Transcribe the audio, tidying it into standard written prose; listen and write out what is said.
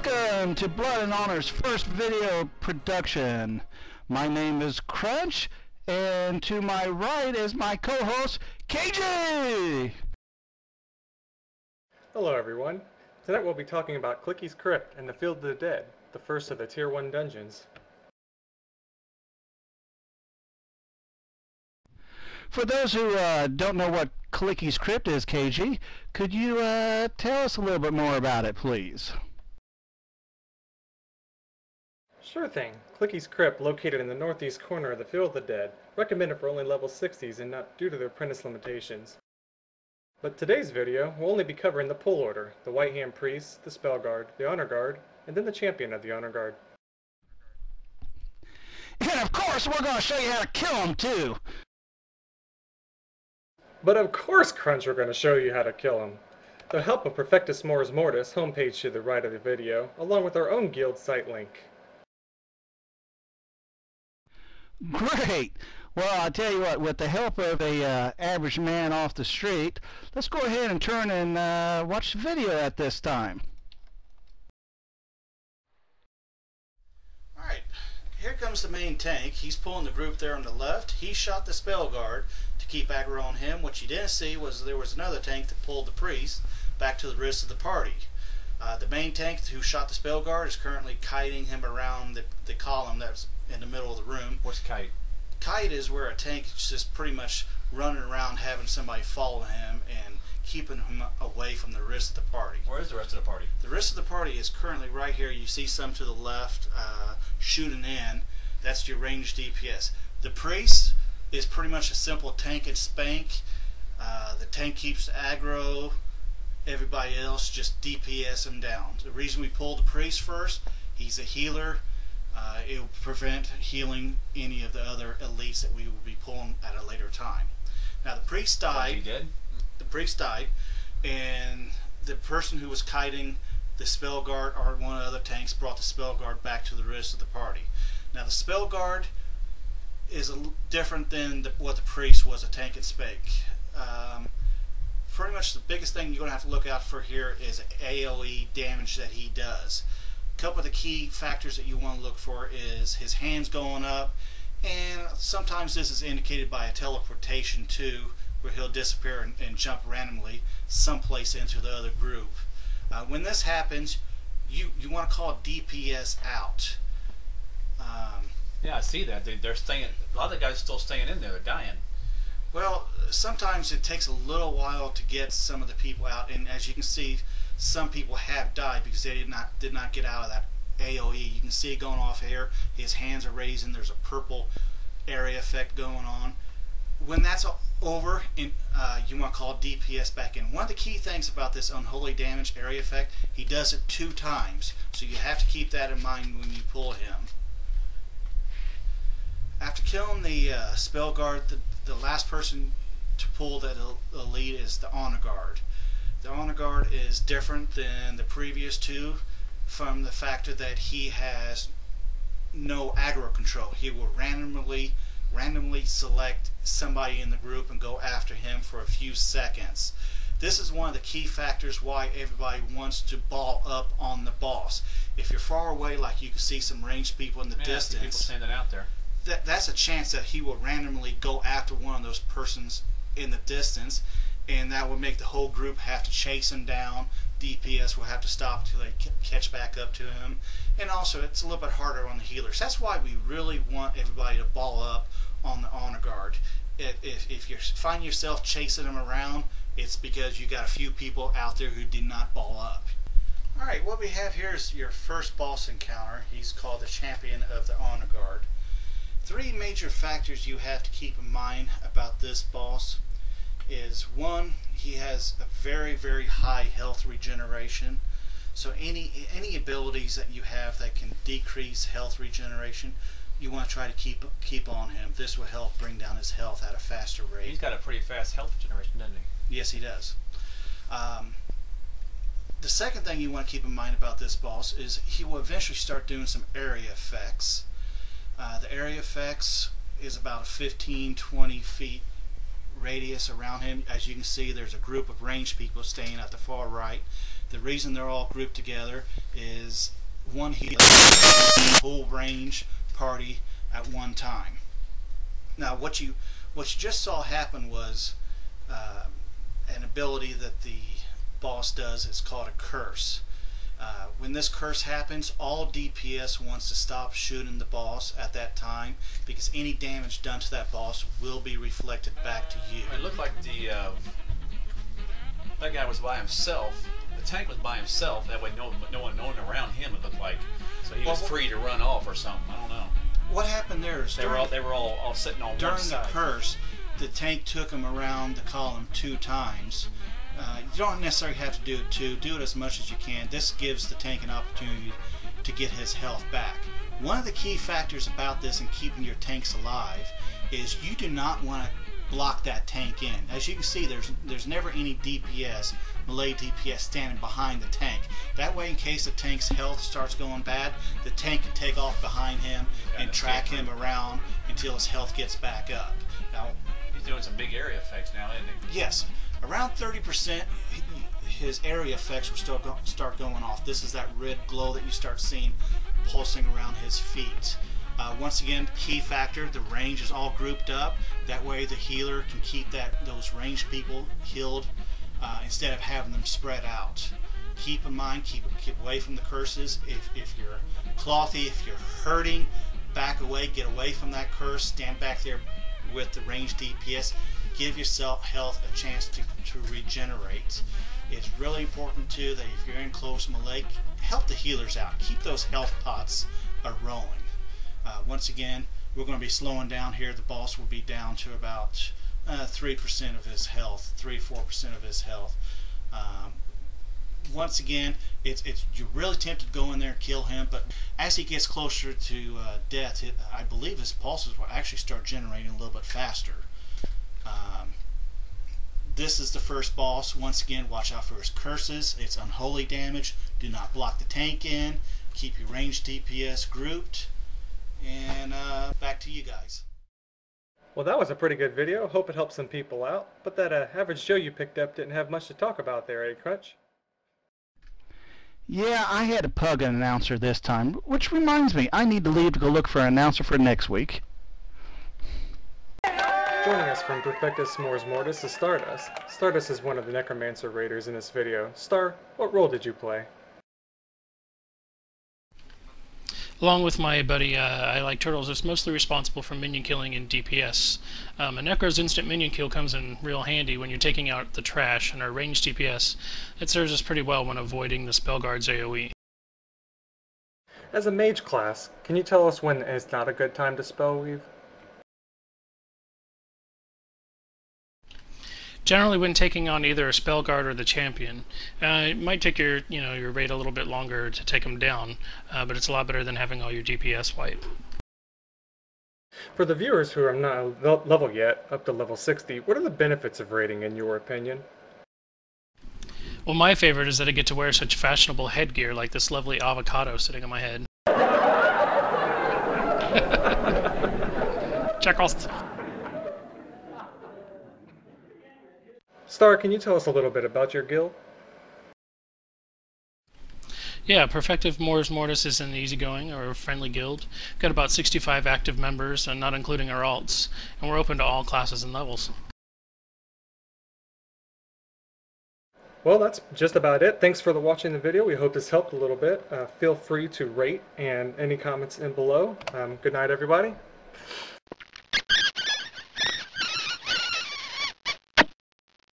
Welcome to Blood and Honor's first video production. My name is Crunch, and to my right is my co-host, KJ! Hello everyone. Tonight we'll be talking about Kylikki's Crypt and the Field of the Dead, the first of the Tier 1 dungeons. For those who don't know what Kylikki's Crypt is, KJ, could you tell us a little bit more about it, please? Sure thing. Kylikki's Crypt, located in the northeast corner of the Field of the Dead, recommended for only level 60s and not due to their apprentice limitations. But today's video will only be covering the pull order, the White Hand Priest, the Spell Guard, the Honor Guard, and then the Champion of the Honor Guard. And of course, we're going to show you how to kill them, too! But of course, Crunch, we're going to show you how to kill him. The help of Perfectus mortis homepage to the right of the video, along with our own guild site link. Great! Well, I'll tell you what, with the help of a average man off the street, let's go ahead and turn and watch the video at this time. Alright, here comes the main tank. He's pulling the group there on the left. He shot the Spell Guard to keep aggro on him. What you didn't see was there was another tank that pulled the priest back to the rest of the party. The main tank who shot the Spell Guard is currently kiting him around the column that's in the middle of the room. What's kite? Kite is where a tank is just pretty much running around having somebody follow him and keeping him away from the rest of the party. Where is the rest of the party? The rest of the party is currently right here. You see some to the left shooting in. That's your ranged DPS. The priest is pretty much a simple tank and spank. The tank keeps aggro. Everybody else just DPS him down. The reason we pulled the priest first, he's a healer. It will prevent healing any of the other elites that we will be pulling at a later time. Now the priest died. He did? The priest died, and the person who was kiting the Spell Guard or one of the other tanks brought the Spell Guard back to the rest of the party. Now the Spell Guard is different than what the priest was, a tank and spank. Pretty much the biggest thing you're going to have to look out for here is AoE damage that he does. A couple of the key factors that you want to look for is his hands going up, and sometimes this is indicated by a teleportation too, where he'll disappear and jump randomly someplace into the other group. When this happens, you want to call DPS out. Yeah, I see that. They're staying. A lot of the guys are still staying in there. They're dying. Well, sometimes it takes a little while to get some of the people out, and as you can see, some people have died because they did not get out of that AoE. You can see it going off here. His hands are raising. There's a purple area effect going on. When that's over, you want to call DPS back in. One of the key things about this unholy damage area effect, he does it 2 times, so you have to keep that in mind when you pull him. After killing the Spell Guard, the last person to pull that elite is the Honor Guard. The Honor Guard is different than the previous 2 from the factor that he has no aggro control. He will randomly select somebody in the group and go after him for a few seconds. This is one of the key factors why everybody wants to ball up on the boss. If you're far away, like you can see some ranged people in the distance, people standing out there. That's a chance that he will randomly go after one of those persons in the distance, and that will make the whole group have to chase him down. DPS will have to stop until they catch back up to him, and also it's a little bit harder on the healers. That's why we really want everybody to ball up on the Honor Guard. If you find yourself chasing them around, it's because you got a few people out there who did not ball up. Alright, what we have here is your first boss encounter. He's called the Champion of the Honor Guard. 3 major factors you have to keep in mind about this boss is, 1, he has a very, very high health regeneration. So any abilities that you have that can decrease health regeneration, you want to try to keep on him. This will help bring down his health at a faster rate. He's got a pretty fast health regeneration, doesn't he? Yes, he does. The second thing you want to keep in mind about this boss is he will eventually start doing some area effects. The area effects is about a 15-20 feet radius around him. As you can see, there's a group of ranged people staying at the far right. The reason they're all grouped together is one healer full range party at one time. Now what you just saw happen was an ability that the boss does. It's called a curse. When this curse happens, all DPS wants to stop shooting the boss at that time, because any damage done to that boss will be reflected back to you. It looked like that guy was by himself. The tank was by himself. That way, no one around him. It looked like, so he was free to run off or something. I don't know. What happened there is they were all sitting on one side. During the curse, the tank took him around the column 2 times. You don't necessarily have to do it 2. Do it as much as you can. This gives the tank an opportunity to get his health back. One of the key factors about this and keeping your tanks alive is you do not want to block that tank in. As you can see, there's never any DPS, melee DPS, standing behind the tank. That way, in case the tank's health starts going bad, the tank can take off behind him and track him around until his health gets back up. Now, he's doing some big area effects now, isn't he? Yes. Around 30%, his area effects will start going off. This is that red glow that you start seeing pulsing around his feet. Once again, key factor, the range is all grouped up. That way the healer can keep those ranged people healed instead of having them spread out. Keep in mind, keep away from the curses. If you're clothy, if you're hurting, back away, get away from that curse, stand back there with the ranged DPS. Give yourself health a chance to regenerate. It's really important too that if you're in close melee, help the healers out. Keep those health pots rolling. Once again, we're going to be slowing down here. The boss will be down to about 3% of his health, 3-4% of his health. Once again, you're really tempted to go in there and kill him, but as he gets closer to death, I believe his pulses will actually start generating a little bit faster. This is the first boss. Once again, watch out for his curses. It's unholy damage. Do not block the tank in. Keep your ranged DPS grouped. And back to you guys. Well, that was a pretty good video. Hope it helped some people out. But that average Joe you picked up didn't have much to talk about there, eh, Crunch? Yeah, I had to pug an announcer this time, which reminds me, I need to leave to go look for an announcer for next week. Joining us from Perfectus mortis is Stardust. Stardust is one of the Necromancer Raiders in this video. Star, what role did you play? Along with my buddy, I Like Turtles, is mostly responsible for minion killing and DPS. A Necro's instant minion kill comes in real handy when you're taking out the trash, and our ranged DPS, it serves us pretty well when avoiding the Spellguard's AoE. As a mage class, can you tell us when is not a good time to spell weave? Generally, when taking on either a Spellguard or the champion, it might take your raid a little bit longer to take them down, but it's a lot better than having all your DPS wipe. For the viewers who are not level yet, up to level 60, what are the benefits of raiding in your opinion? Well, my favorite is that I get to wear such fashionable headgear like this lovely avocado sitting on my head. Checkos. Star, can you tell us a little bit about your guild? Yeah, Perfectus mortis is an easygoing or friendly guild. We've got about 65 active members, and not including our alts, and we're open to all classes and levels. Well, that's just about it. Thanks for watching the video. We hope this helped a little bit. Feel free to rate and any comments in below. Good night, everybody.